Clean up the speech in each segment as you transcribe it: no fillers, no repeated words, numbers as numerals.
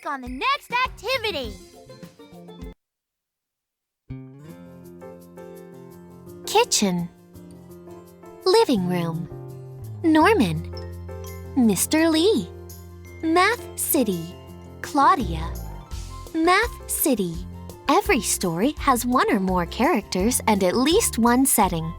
Click on the next activity. Kitchen. Living room. Norman. Mr. Lee. Math City. Claudia. Math City. Every story has one or more characters and at least one setting.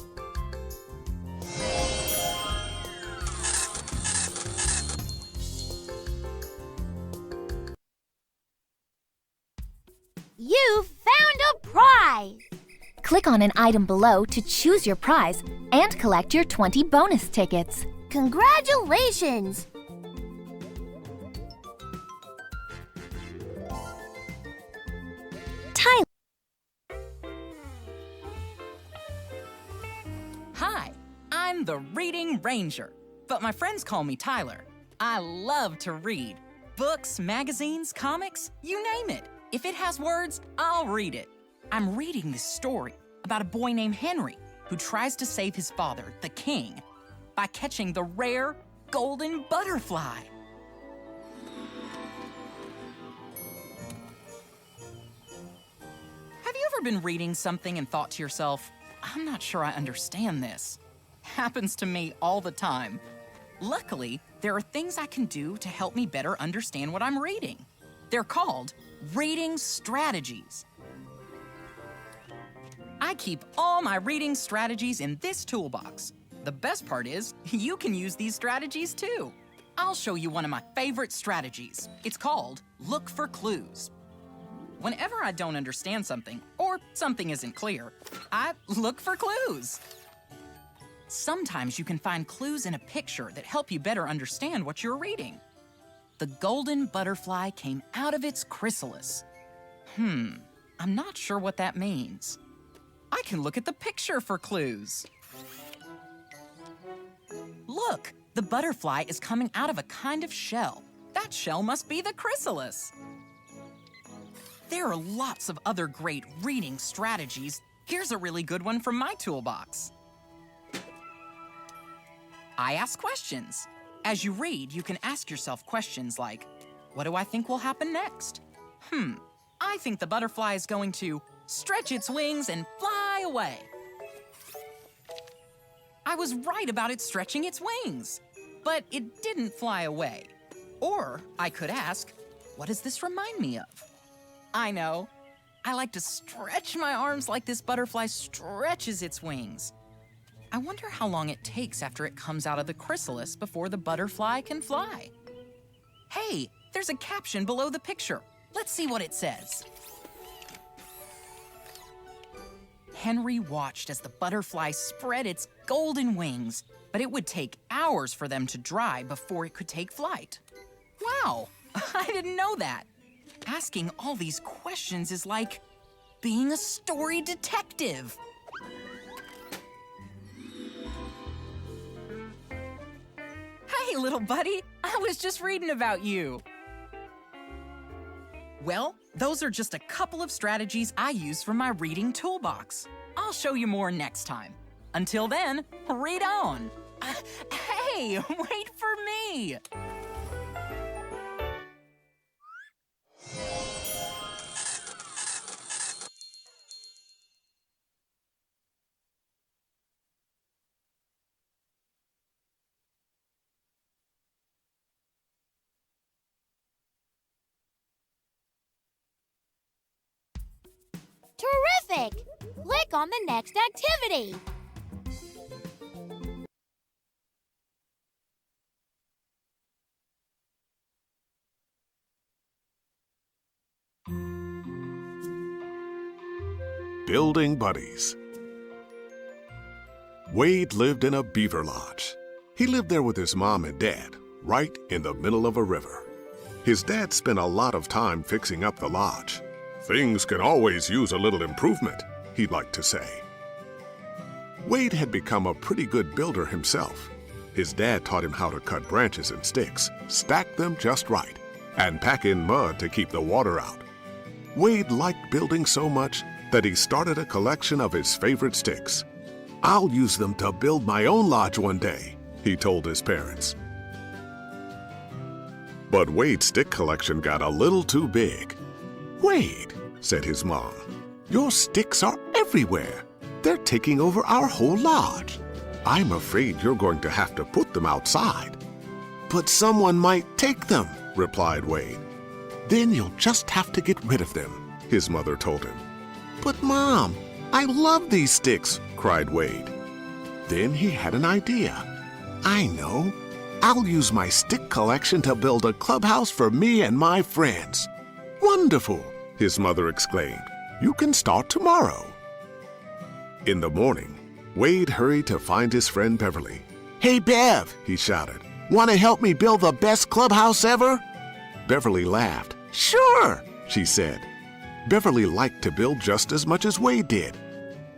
You found a prize! Click on an item below to choose your prize and collect your 20 bonus tickets. Congratulations! Tyler. Hi, I'm the Reading Ranger, but my friends call me Tyler. I love to read. Books, magazines, comics, you name it. If it has words, I'll read it. I'm reading this story about a boy named Henry who tries to save his father, the king, by catching the rare golden butterfly. Have you ever been reading something and thought to yourself, I'm not sure I understand this? Happens to me all the time. Luckily, there are things I can do to help me better understand what I'm reading. They're called reading strategies. I keep all my reading strategies in this toolbox. The best part is, you can use these strategies too. I'll show you one of my favorite strategies. It's called Look for Clues. Whenever I don't understand something, or something isn't clear, I look for clues. Sometimes you can find clues in a picture that help you better understand what you're reading. The golden butterfly came out of its chrysalis. I'm not sure what that means. I can look at the picture for clues. Look, the butterfly is coming out of a kind of shell. That shell must be the chrysalis. There are lots of other great reading strategies. Here's a really good one from my toolbox. I ask questions. As you read, you can ask yourself questions like, what do I think will happen next? I think the butterfly is going to stretch its wings and fly away. I was right about it stretching its wings, but it didn't fly away. Or I could ask, what does this remind me of? I know. I like to stretch my arms like this butterfly stretches its wings. I wonder how long it takes after it comes out of the chrysalis before the butterfly can fly. Hey, there's a caption below the picture. Let's see what it says. Henry watched as the butterfly spread its golden wings, but it would take hours for them to dry before it could take flight. Wow, I didn't know that. Asking all these questions is like being a story detective. Hey, little buddy, I was just reading about you. Well, those are just a couple of strategies I use from my reading toolbox. I'll show you more next time. Until then, read on. Hey, wait for me. Terrific! Click on the next activity. Building buddies. Wade lived in a beaver lodge. He lived there with his mom and dad, right in the middle of a river. His dad spent a lot of time fixing up the lodge. Things can always use a little improvement, he'd like to say. Wade had become a pretty good builder himself. His dad taught him how to cut branches and sticks, stack them just right, and pack in mud to keep the water out. Wade liked building so much that he started a collection of his favorite sticks. "I'll use them to build my own lodge one day," he told his parents. But Wade's stick collection got a little too big. "Wade," said his mom, "your sticks are everywhere. They're taking over our whole lodge. I'm afraid you're going to have to put them outside." "But someone might take them," replied Wade. "Then you'll just have to get rid of them," his mother told him. "But Mom, I love these sticks," cried Wade. Then he had an idea. "I know. I'll use my stick collection to build a clubhouse for me and my friends." "Wonderful," his mother exclaimed. "You can start tomorrow." In the morning, Wade hurried to find his friend Beverly. "Hey, Bev," he shouted. "Want to help me build the best clubhouse ever?" Beverly laughed. "Sure," she said. Beverly liked to build just as much as Wade did.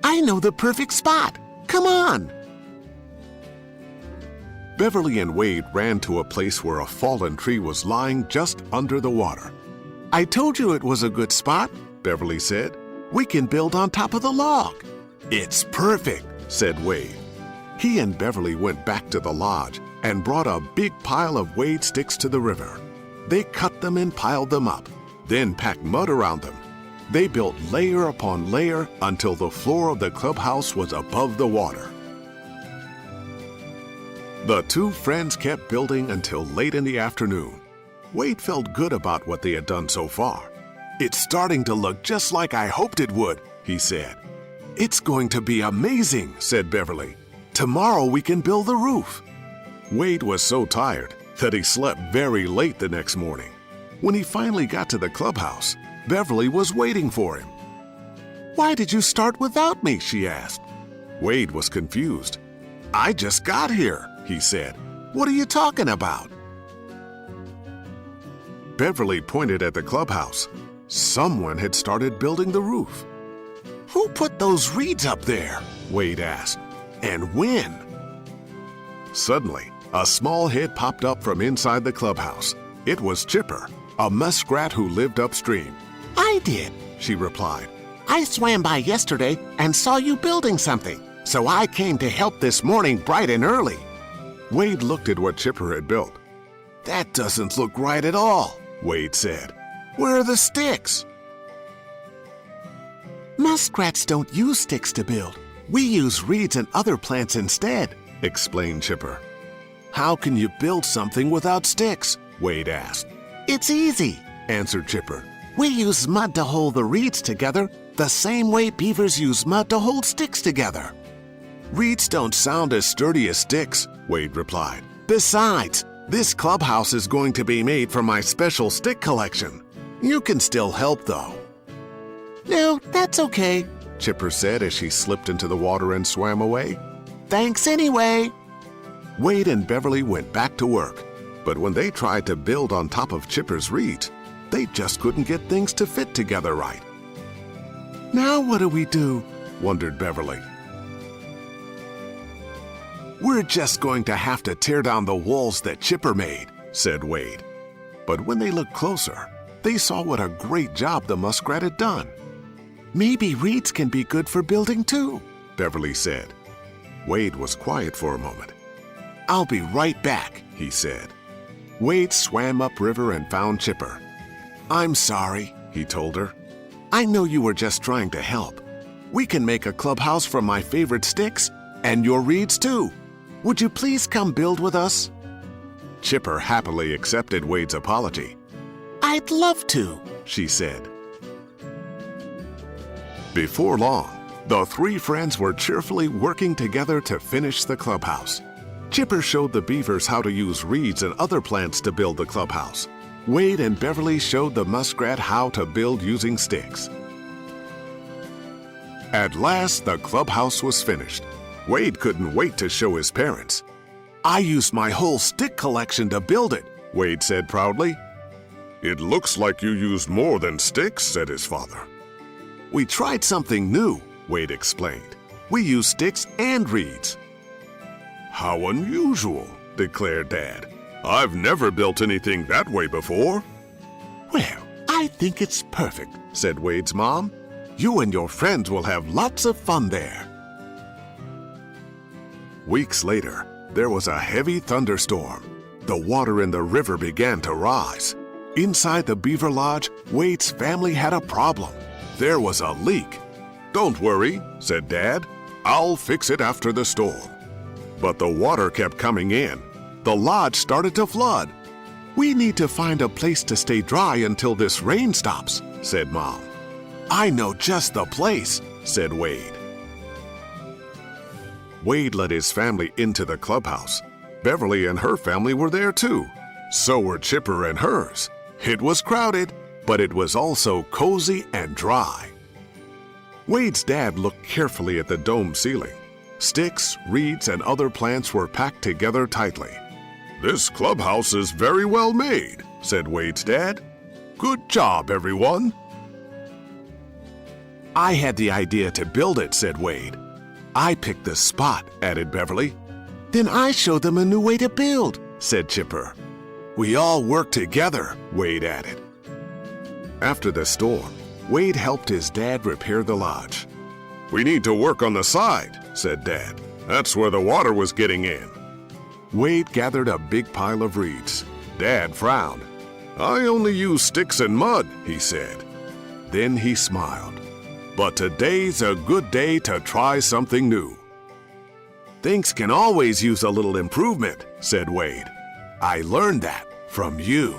"I know the perfect spot. Come on." Beverly and Wade ran to a place where a fallen tree was lying just under the water. "I told you it was a good spot," Beverly said. "We can build on top of the log." "It's perfect," said Wade. He and Beverly went back to the lodge and brought a big pile of Wade sticks to the river. They cut them and piled them up, then packed mud around them. They built layer upon layer until the floor of the clubhouse was above the water. The two friends kept building until late in the afternoon. Wade felt good about what they had done so far. "It's starting to look just like I hoped it would," he said. "It's going to be amazing," said Beverly. "Tomorrow we can build the roof." Wade was so tired that he slept very late the next morning. When he finally got to the clubhouse, Beverly was waiting for him. "Why did you start without me?" she asked. Wade was confused. "I just got here," he said. "What are you talking about?" Beverly pointed at the clubhouse. Someone had started building the roof. "Who put those reeds up there?" Wade asked. "And when?" Suddenly, a small head popped up from inside the clubhouse. It was Chipper, a muskrat who lived upstream. "I did," she replied. "I swam by yesterday and saw you building something, so I came to help this morning bright and early." Wade looked at what Chipper had built. "That doesn't look right at all," Wade said. "Where are the sticks?" "Muskrats don't use sticks to build. We use reeds and other plants instead," explained Chipper. "How can you build something without sticks?" Wade asked. "It's easy," answered Chipper. "We use mud to hold the reeds together the same way beavers use mud to hold sticks together." "Reeds don't sound as sturdy as sticks," Wade replied. "Besides, this clubhouse is going to be made from my special stick collection. You can still help, though." "No, that's okay," Chipper said as she slipped into the water and swam away. "Thanks anyway." Wade and Beverly went back to work, but when they tried to build on top of Chipper's reeds, they just couldn't get things to fit together right. "Now what do we do?" wondered Beverly. "We're just going to have to tear down the walls that Chipper made," said Wade. But when they looked closer, they saw what a great job the muskrat had done. "Maybe reeds can be good for building too," Beverly said. Wade was quiet for a moment. "I'll be right back," he said. Wade swam upriver and found Chipper. "I'm sorry," he told her. "I know you were just trying to help. We can make a clubhouse from my favorite sticks and your reeds too. Would you please come build with us?" Chipper happily accepted Wade's apology. "I'd love to," she said. Before long, the three friends were cheerfully working together to finish the clubhouse. Chipper showed the beavers how to use reeds and other plants to build the clubhouse. Wade and Beverly showed the muskrat how to build using sticks. At last, the clubhouse was finished. Wade couldn't wait to show his parents. "I used my whole stick collection to build it," Wade said proudly. "It looks like you used more than sticks," said his father. "We tried something new," Wade explained. "We used sticks and reeds." "How unusual," declared Dad. "I've never built anything that way before." "Well, I think it's perfect," said Wade's mom. "You and your friends will have lots of fun there." Weeks later, there was a heavy thunderstorm. The water in the river began to rise. Inside the beaver lodge, Wade's family had a problem. There was a leak. "Don't worry," said Dad. "I'll fix it after the storm." But the water kept coming in. The lodge started to flood. "We need to find a place to stay dry until this rain stops," said Mom. "I know just the place," said Wade. Wade led his family into the clubhouse. Beverly and her family were there too. So were Chipper and hers. It was crowded, but it was also cozy and dry. Wade's dad looked carefully at the dome ceiling. Sticks, reeds, and other plants were packed together tightly. "This clubhouse is very well made," said Wade's dad. "Good job, everyone." "I had the idea to build it," said Wade. "I picked the spot," added Beverly. "Then I showed them a new way to build," said Chipper. "We all worked together," Wade added. After the storm, Wade helped his dad repair the lodge. "We need to work on the side," said Dad. "That's where the water was getting in." Wade gathered a big pile of reeds. Dad frowned. "I only use sticks and mud," he said. Then he smiled. "But today's a good day to try something new." "Things can always use a little improvement," said Wade. "I learned that from you."